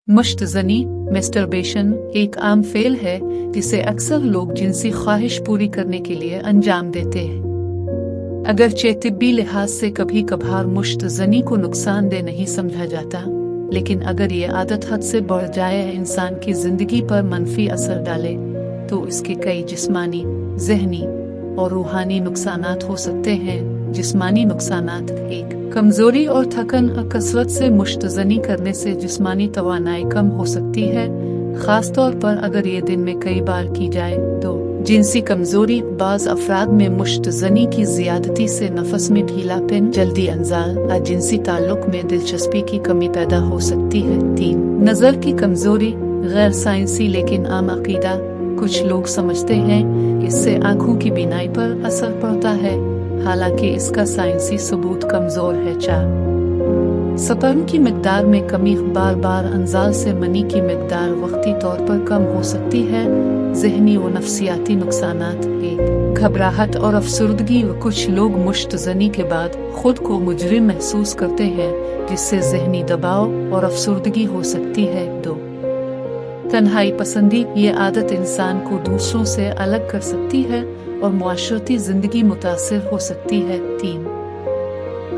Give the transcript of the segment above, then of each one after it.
मुश्तज़नी masturbation एक आम fail है जिसे अक्सर लोग जिनसी ख्वाहिश पूरी करने के लिए अंजाम देते हैं। अगरचे तिब्बी लिहाज से कभी कभार मुश्तज़नी को नुकसानदेह नहीं समझा जाता, लेकिन अगर ये आदत हद से बढ़ जाए या इंसान की जिंदगी पर मनफी असर डाले तो इसके कई जिस्मानी, ज़हनी और रूहानी नुकसानात हो सकते हैं। जिस्मानी नुकसानात: एक, कमजोरी और थकन। कसरत से मुश्तज़नी करने से जिस्मानी तवानाई कम हो सकती है, खास तौर पर अगर ये दिन में कई बार की जाए। दो, जिनसी कमजोरी। बाज़ अफराद में मुश्तज़नी की ज़ियादती से नफस में ढीलापन, जल्दी अंजाल या जिनसी ताल्लुक में दिलचस्पी की कमी पैदा हो सकती है। तीन, नज़र की कमजोरी। गैर साइंसी लेकिन आम अकीदा, कुछ लोग समझते हैं इससे आँखों की बीनाई पर असर पड़ता है, हालांकि इसका साइंसी सबूत कमजोर है। चार, स्पर्म की मिकदार में कमी। बार बार अंजाल से मनी की मिकदार वक्ती तौर पर कम हो सकती है। ज़हनी व नफ्सियाती नुकसानात: एक, घबराहट और अफसुर्दगी। कुछ लोग मुश्तज़नी के बाद खुद को मुजरिम महसूस करते हैं, जिससे ज़हनी दबाव और अफसुर्दगी हो सकती है। दो, तन्हाई पसंदी। ये आदत इंसान को दूसरों से अलग कर सकती है और मुआशरती जिंदगी मुतासिर हो सकती है। तीन,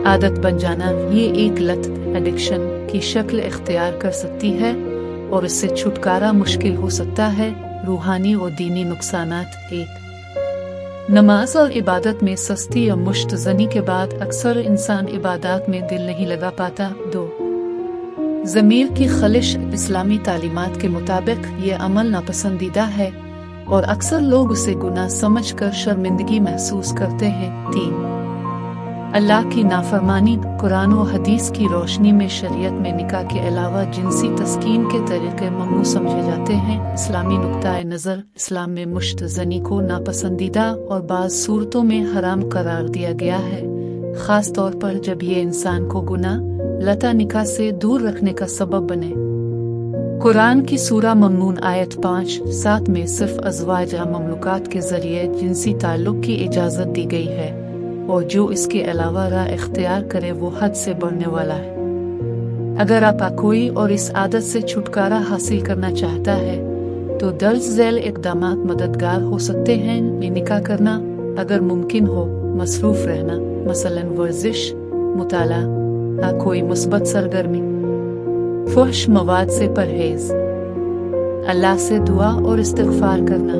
आदत बन जाना। ये एक लत, एडिक्शन की शक्ल इख्तियार कर सकती है और इससे छुटकारा मुश्किल हो सकता है। रूहानी और दीनी नुकसानात: एक, नमाज और इबादत में सस्ती और मुश्तज़नी के बाद अक्सर इंसान इबादत में दिल नहीं लगा पाता। दो, ज़मीर की खलिश। इस्लामी तालीमात के मुताबिक ये अमल नापसंदीदा है और अक्सर लोग उसे गुनाह समझकर शर्मिंदगी महसूस करते हैं। तीन, अल्लाह की नाफरमानी। कुरान व हदीस की रोशनी में शरीयत में निकाह के अलावा जिनसी तस्कीन के तरीके ममनू समझे जाते हैं। इस्लामी नुक्ताए नज़र: इस्लाम में मुश्तज़नी को नापसंदीदा और बाज़ सूरतों में हराम करार दिया गया है, खास तौर पर जब ये इंसान को गुनाह लता निकाह से दूर रखने का सबब बने। कुरान की सूरा ममनून आयत 5-7 में सिर्फ अज़वाज या ममलूकात के जरिए जिनसी ताल्लुक की इजाज़त दी गई है और जो इसके अलावा राह इख्तियार करे वो हद से बढ़ने वाला है। अगर आप कोई और इस आदत से छुटकारा हासिल करना चाहता है तो दर्ज झैल इक़दामात मददगार हो सकते हैं। निकाह करना अगर मुमकिन हो, मसरूफ़ रहना, मसलन वर्जिश, मुताला या कोई मुस्बत सरगर्मी, फहश मवाद से परहेज, अल्लाह से दुआ और इस्तिग़फ़ार करना।